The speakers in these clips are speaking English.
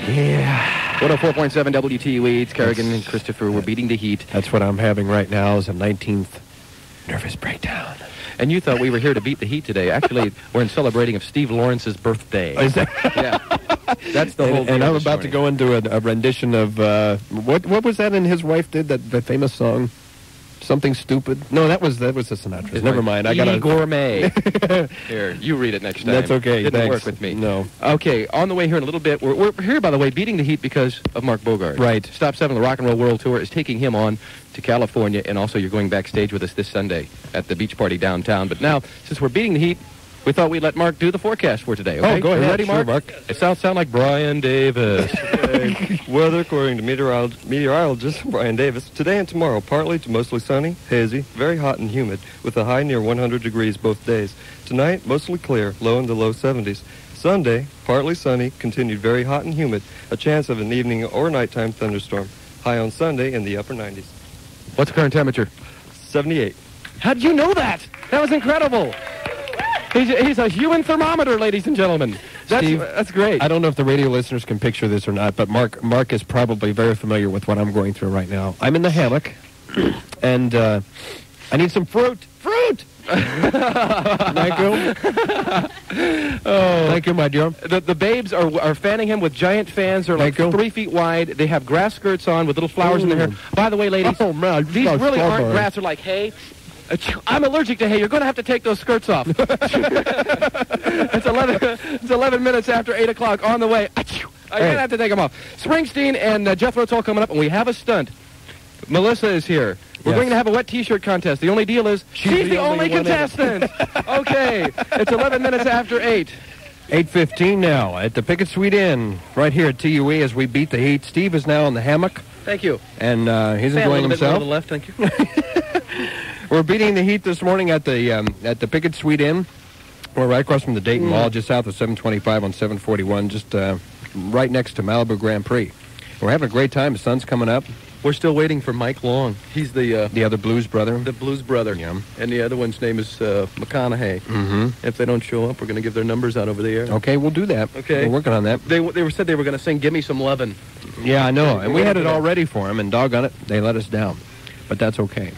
Yeah. 104.7 WTUE. It's Kerrigan and Christopher. We're beating the heat. That's what I'm having right now is a 19th nervous breakdown. And you thought we were here to beat the heat today. Actually, we're in celebrating of Steve Lawrence's birthday. Is that? Yeah. That's the whole deal. And I'm about to go into a rendition of, what was that and his wife did, that famous song? Something Stupid? No, that was the Sinatra's. Never mind. I got Gourmet. Here, you read it next time. That's okay. Didn't Thanks. work with me. No. Okay, on the way here in a little bit. We're here, by the way, beating the heat because of Mark Bogart. Right. Stop 7, the Rock and Roll World Tour, is taking him on to California, and also you're going backstage with us this Sunday at the beach party downtown. But now, since we're beating the heat, we thought we'd let Mark do the forecast for today. Okay? Oh, go ahead. You ready, Mark? Sure, Mark. It sound like Brian Davis. Weather according to meteorologist Brian Davis. Today and tomorrow, partly to mostly sunny, hazy, very hot and humid, with a high near 100 degrees both days. Tonight, mostly clear, low in the low 70s. Sunday, partly sunny, continued very hot and humid, a chance of an evening or nighttime thunderstorm. High on Sunday in the upper 90s. What's the current temperature? 78. How did you know that? That was incredible. He's a human thermometer, ladies and gentlemen. Steve, that's great. I don't know if the radio listeners can picture this or not, but Mark is probably very familiar with what I'm going through right now. I'm in the hammock, and I need some fruit. Fruit! Thank you. Thank you, my dear. The babes are fanning him with giant fans. They're like 3 feet wide. They have grass skirts on with little flowers in their hair. By the way, ladies, these really aren't grass. They're like hay. I'm allergic to hay. You're going to have to take those skirts off. It's 11 minutes after 8 o'clock on the way. I'm going to have to take them off. Springsteen and Jethro's all coming up, and we have a stunt. Melissa is here. We're going to have a wet T-shirt contest. The only deal is she's the only contestant. Okay. It's 11 minutes after 8. 8:15 now at the Pickett Suites Inn, right here at TUE as we beat the heat. Steve is now in the hammock. Thank you. And he's enjoying himself. On the left, thank you. We're beating the heat this morning at the Pickett Suites Inn. We're right across from the Dayton Mall, just south of 725 on 741, just right next to Malibu Grand Prix. We're having a great time. The sun's coming up. We're still waiting for Mike Long. He's the other blues brother. The blues brother. Yeah. And the other one's name is McConaughey. Mm-hmm. If they don't show up, we're going to give their numbers out over the air. Okay, we'll do that. Okay. We're working on that. They said they were going to sing "Give Me Some Lovin'." Yeah, I know. And we had it all ready for them, and doggone it, they let us down. But that's okay.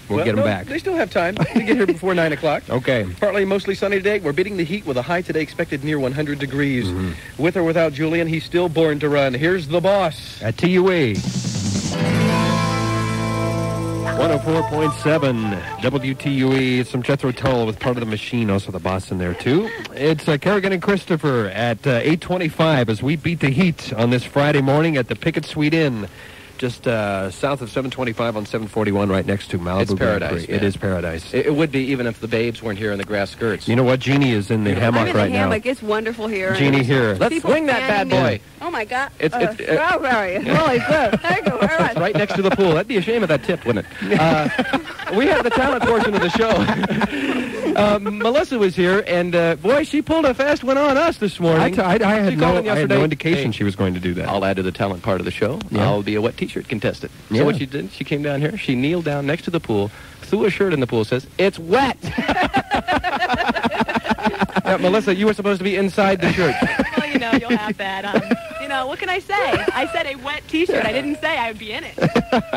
We'll get them back. They still have time to get here before 9 o'clock. Okay. Partly mostly sunny today. We're beating the heat with a high today expected near 100 degrees. Mm-hmm. With or without Julian, he's still born to run. Here's the boss. At TUE. 104.7 WTUE. Some Jethro Tull with Part of the Machine, also the boss in there, too. It's Kerrigan and Christopher at 8:25 as we beat the heat on this Friday morning at the Pickett Suites Inn. Just south of 725 on 741, right next to Malibu. It's paradise. It is paradise. It would be even if the babes weren't here in the grass skirts. You know what? Jeanne is in the hammock right now. I'm in the hammock. It's wonderful here. Jeanne here. Let's swing that bad boy. Oh, my God. It's Really good. There you go. All right. It's right next to the pool. That'd be a shame if that tipped, wouldn't it? We have the talent portion of the show. Melissa was here, and boy, she pulled a fast one on us this morning. I had no indication she was going to do that. I'll add to the talent part of the show. Yeah. I'll be a wet T-shirt contestant. Yeah. So what she did, she came down here, she kneeled down next to the pool, threw a shirt in the pool, says, "It's wet." Now, Melissa, you were supposed to be inside the shirt. Well, you'll have that. What can I say? I said a wet T-shirt. I didn't say I would be in it.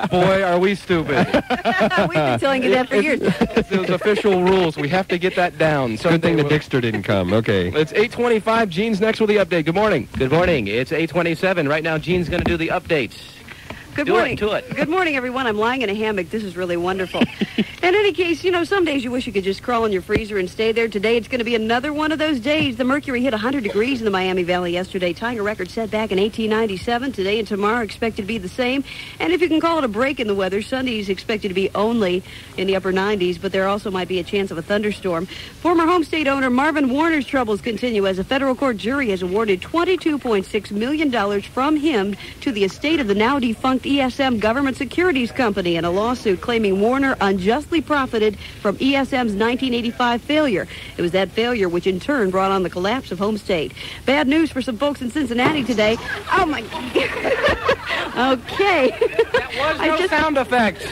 Boy, are we stupid. We've been telling you that for years. It's those official rules. We have to get that down. Good thing that Dexter didn't come. Okay. It's 8:25. Jean's next with the update. Good morning. Good morning. It's 8:27. Right now, Jean's going to do the updates. Good morning. Do it. Good morning, everyone. I'm lying in a hammock. This is really wonderful. In any case, some days you wish you could just crawl in your freezer and stay there. Today, it's going to be another one of those days. The mercury hit 100 degrees in the Miami Valley yesterday, tying a record set back in 1897. Today and tomorrow are expected to be the same. And if you can call it a break in the weather, Sunday is expected to be only in the upper 90s, but there also might be a chance of a thunderstorm. Former home state owner Marvin Warner's troubles continue as a federal court jury has awarded $22.6 million from him to the estate of the now defunct ESM Government Securities Company in a lawsuit claiming Warner unjustly profited from ESM's 1985 failure. It was that failure which in turn brought on the collapse of Home State. Bad news for some folks in Cincinnati today. Oh, my God. Okay. That was no sound effect.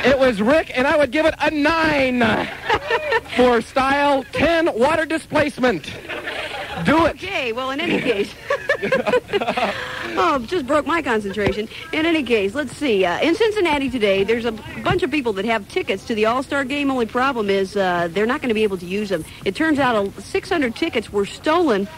It was Rick, and I would give it a 9 for style 10 water displacement. Do it. Okay, well, in any case. Oh, just broke my concentration. In any case, let's see. In Cincinnati today, there's a bunch of people that have tickets to the All-Star Game. Only problem is they're not going to be able to use them. It turns out 600 tickets were stolen.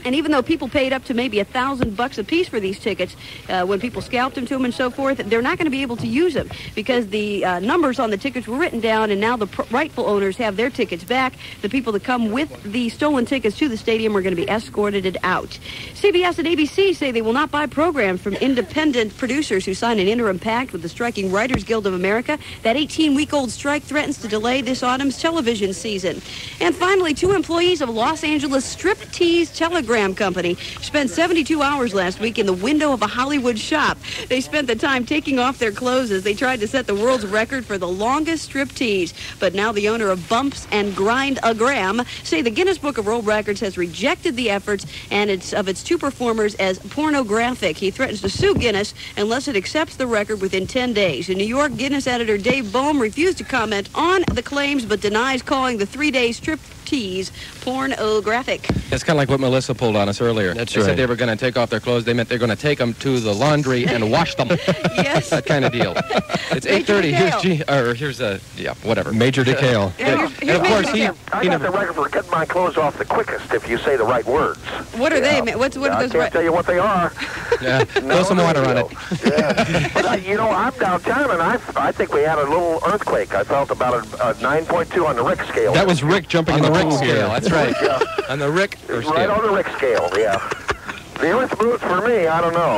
And even though people paid up to maybe $1,000 a piece for these tickets, when people scalped them to them and so forth, they're not going to be able to use them because the numbers on the tickets were written down, and now the rightful owners have their tickets back. The people that come with the stolen tickets to the stadium are going to be escorted out. CBS and ABC say they will not buy programs from independent producers who signed an interim pact with the striking Writers Guild of America. That 18-week-old strike threatens to delay this autumn's television season. And finally, 2 employees of Los Angeles Striptease Telegram Company spent 72 hours last week in the window of a Hollywood shop. They spent the time taking off their clothes as they tried to set the world's record for the longest striptease. But now the owner of Bumps and Grind-A-Gram say the Guinness Book of World Records has rejected the efforts and its 2 performers as pornographic. He threatens to sue Guinness unless it accepts the record within 10 days. In New York, Guinness editor Dave Bohm refused to comment on the claims but denies calling the 3-day striptease pornographic. It's kind of like what Melissa pulled on us earlier. That's they right. said they were going to take off their clothes. They meant they're going to take them to the laundry and wash them. Yes. That kind of deal. It's 8:30. Here's whatever. Major DeKale. Yeah, And of course, he I got the record for getting my clothes off the quickest if you say the right words. What are they? What are I those? can't tell you what they are. throw some water on it. Yeah. But I'm downtown, and I think we had a little earthquake. I felt about a 9.2 on the Richter scale. That was Rick jumping On in the the Rick pool scale. here. That's right. Yeah. On the Rick Right scale. on the Richter scale, yeah. The earth moves for me, I don't know.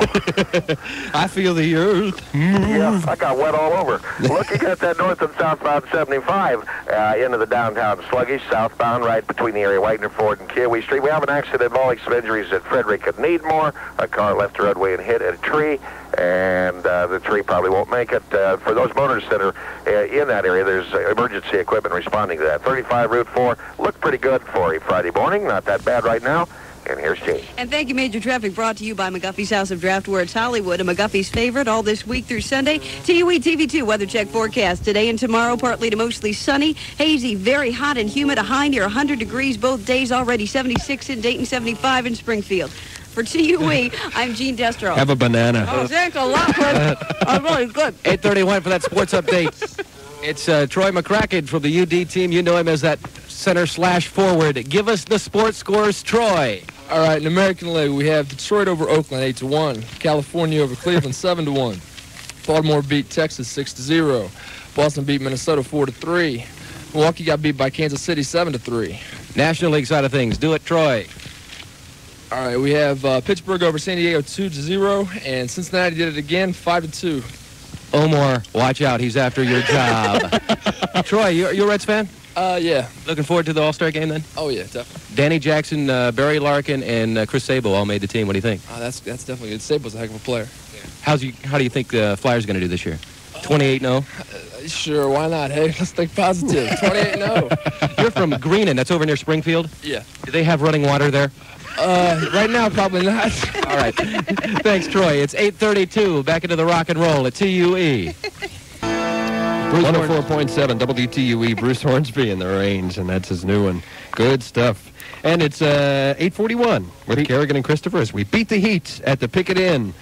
I feel the earth. Yeah, I got wet all over. Looking at that north and southbound 75 into the downtown sluggish, southbound right between the area Wagner Ford and Kiwi Street. We have an accident involving some injuries at Frederick and Needmore. A car left the roadway and hit a tree, and the tree probably won't make it. For those motorists that are in that area, there's emergency equipment responding to that. 35 Route 4 looked pretty good for a Friday morning. Not that bad right now. And here's Jeanne. And thank you, Major Traffic, brought to you by McGuffey's House of Draft, where it's Hollywood, and McGuffey's favorite all this week through Sunday. TUE TV2 weather check forecast. Today and tomorrow, partly to mostly sunny, hazy, very hot and humid, a high near 100 degrees both days, already 76 in Dayton, 75 in Springfield. For TUE, I'm Jeanne Destro. Have a banana. Oh, thanks a lot, Chris. I'm really good. 8:31 for that sports update. It's Troy McCracken from the UD team. You know him as that center/forward. Give us the sports scores, Troy. All right, in American League, we have Detroit over Oakland 8-1, California over Cleveland 7-1, Baltimore beat Texas 6-0, Boston beat Minnesota 4-3, Milwaukee got beat by Kansas City 7-3. National League side of things. Do it, Troy. All right, we have Pittsburgh over San Diego 2-0, and Cincinnati did it again 5-2. Omar, watch out. He's after your job. Troy, you're a Reds fan? Yeah. Looking forward to the All-Star game then? Oh, yeah, definitely. Danny Jackson, Barry Larkin, and Chris Sabo all made the team. What do you think? That's definitely good. Sable's a heck of a player. How do you think the Flyers are going to do this year? 28-0? Sure, why not? Hey, let's think positive. 28-0. You're from Greenon. That's over near Springfield? Yeah. Do they have running water there? Right now, probably not. All right. Thanks, Troy. It's 8:32. Back into the rock and roll at TUE. 104.7 WTUE, Bruce Hornsby in the Range, and that's his new one. Good stuff. And it's 8:41 with Kerrigan and Christopher as we beat the heat at the Pickett Inn.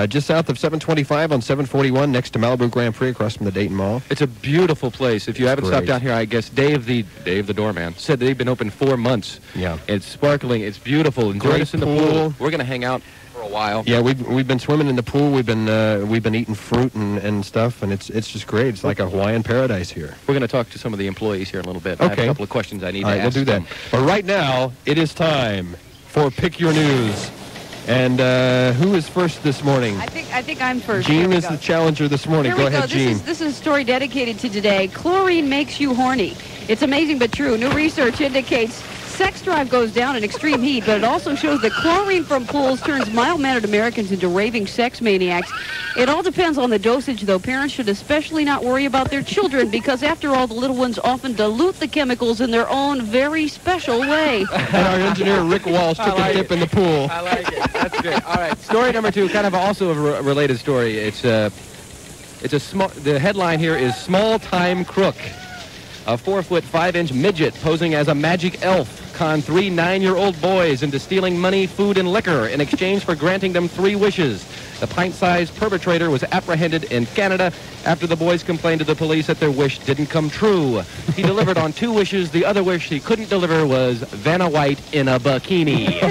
Just south of 725 on 741 next to Malibu Grand Prix across from the Dayton Mall. It's a beautiful place. If you haven't stopped down here, I guess Dave the doorman, said they've been open 4 months. Yeah. It's sparkling. It's beautiful. And join Great us in the pool. pool. We're going to hang out for a while. Yeah, we've been swimming in the pool. We've been eating fruit and stuff, and it's just great. It's like a Hawaiian paradise here. We're going to talk to some of the employees here in a little bit. Okay. I have a couple of questions I need All to right, ask we'll do that. them. But right now, it is time for Pick Your News. And who is first this morning? I think I'm first. Here Jeanne we is go. the challenger this morning. Here we Go ahead, Jeanne. This is a story dedicated to today. Chlorine makes you horny. It's amazing but true. New research indicates sex drive goes down in extreme heat, but it also shows that chlorine from pools turns mild-mannered Americans into raving sex maniacs. It all depends on the dosage, though. Parents should especially not worry about their children because, after all, the little ones often dilute the chemicals in their own very special way. And our engineer, Rick Walsh, took a dip in the pool. I like it. That's great. All right. Story number 2, kind of also a related story. It's a small. The headline here is "Small Time Crook." A 4-foot 5-inch midget posing as a magic elf conned 3 9-year-old boys into stealing money, food, and liquor in exchange for granting them 3 wishes. The pint-sized perpetrator was apprehended in Canada after the boys complained to the police that their wish didn't come true. He delivered on 2 wishes. The other wish he couldn't deliver was Vanna White in a bikini.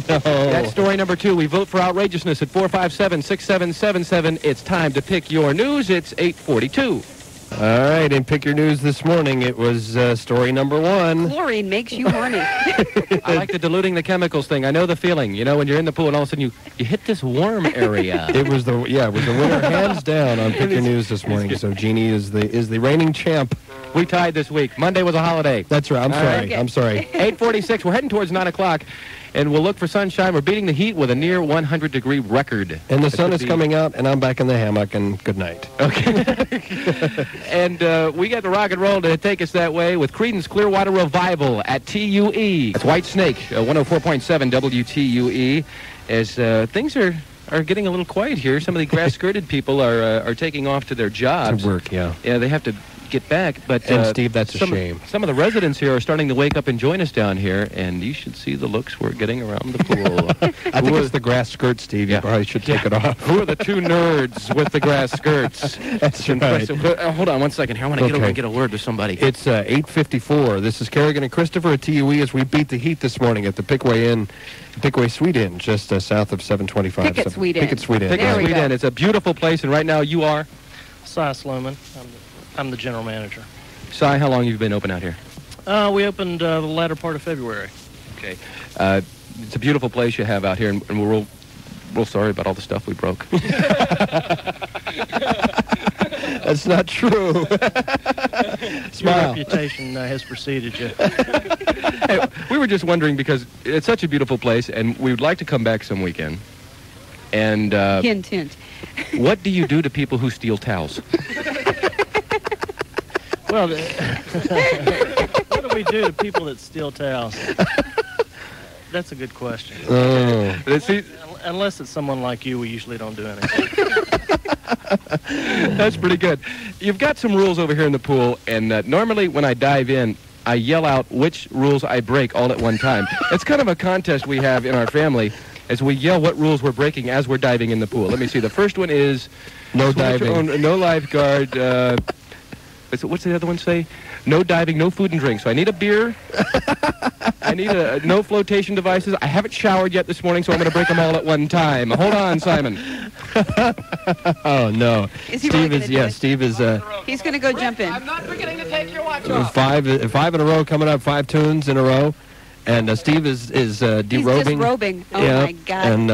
No. That's story number 2. We vote for outrageousness at 457-6777. It's time to pick your news. It's 8:42. All right, and pick your news this morning. It was story number 1. Chlorine makes you horny. I like the diluting the chemicals thing. I know the feeling. You know, when you're in the pool and all of a sudden you hit this warm area. It was the winner hands down on pick your news this morning. So Jeannie is the reigning champ. We tied this week. Monday was a holiday. That's right. I'm sorry. 8:46. We're heading towards 9 o'clock. And we'll look for sunshine. We're beating the heat with a near 100-degree record. And the sun is coming out, and I'm back in the hammock, and good night. Okay. And we got the rock and roll to take us that way with Creedence Clearwater Revival at TUE. It's White Snake, 104.7 WTUE. As things are getting a little quiet here. Some of the grass-skirted people are taking off to their jobs. To work, yeah. Yeah, they have to get back, but and Steve, that's a shame. Some of the residents here are starting to wake up and join us down here, and you should see the looks we're getting around the pool. I think it's the grass skirt, Steve. You probably should take it off. Who are the 2 nerds with the grass skirts? That's right. Hold on 1 second here. I want to get over and get a word with somebody. It's 8:54. This is Kerrigan and Christopher at TUE as we beat the heat this morning at the Pickett Suites Inn, just south of 725. Pickett Suites Inn. Pickett Suites Inn. Pickett Suites Inn. It's a beautiful place, and right now you are? Cy Sloman. I'm the general manager. Cy, how long have you been open out here? We opened the latter part of February. Okay. It's a beautiful place you have out here, and we're real sorry about all the stuff we broke. That's not true. Your reputation has preceded you. Hey, we were just wondering, because it's such a beautiful place, and we would like to come back some weekend. And Hint, hint. What do you do to people who steal towels? Well, what do we do to people that steal towels? That's a good question. Oh. Unless it's someone like you, we usually don't do anything. That's pretty good. You've got some rules over here in the pool, and normally when I dive in, I yell out which rules I break all at one time. It's kind of a contest we have in our family, as we yell what rules we're breaking as we're diving in the pool. Let me see. The first one is no diving, no lifeguard. What's the other one say? No diving, no food and drink. So I need a beer. I need no flotation devices. I haven't showered yet this morning, so I'm going to break them all at one time. Hold on, Simon. Oh, no. Is he really gonna do it? Steve is... He's going to go jump in. I'm not forgetting to take your watch off. Five in a row coming up, 5 tunes in a row. And Steve is derobing. He's disrobing. Oh, yeah, my God. And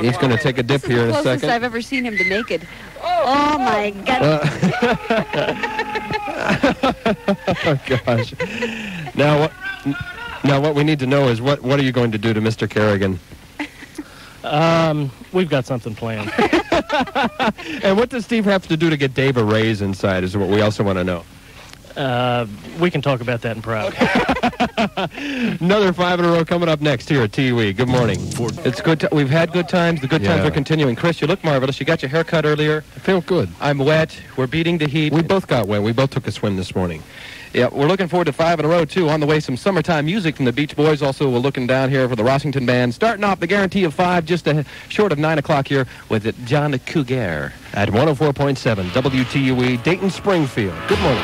he's going to take a dip here in a second. This is the closest I've ever seen him to naked. Oh, my God. Oh, gosh. Now what we need to know is what are you going to do to Mr. Kerrigan? We've got something planned. And what does Steve have to do to get Dave a raise inside is what we also want to know. We can talk about that in private. Another 5 in a row coming up next here at TUE. Good morning. It's good. We've had good times. The good times are continuing. Chris, you look marvelous. You got your hair cut earlier. I feel good. I'm wet. We're beating the heat. We both got wet. We both took a swim this morning. Yeah, we're looking forward to 5 in a row, too. On the way, some summertime music from the Beach Boys. Also, we're looking down here for the Rossington Band. Starting off the guarantee of 5, just short of 9 o'clock here with John Cougar. At 104.7 WTUE, Dayton, Springfield. Good morning.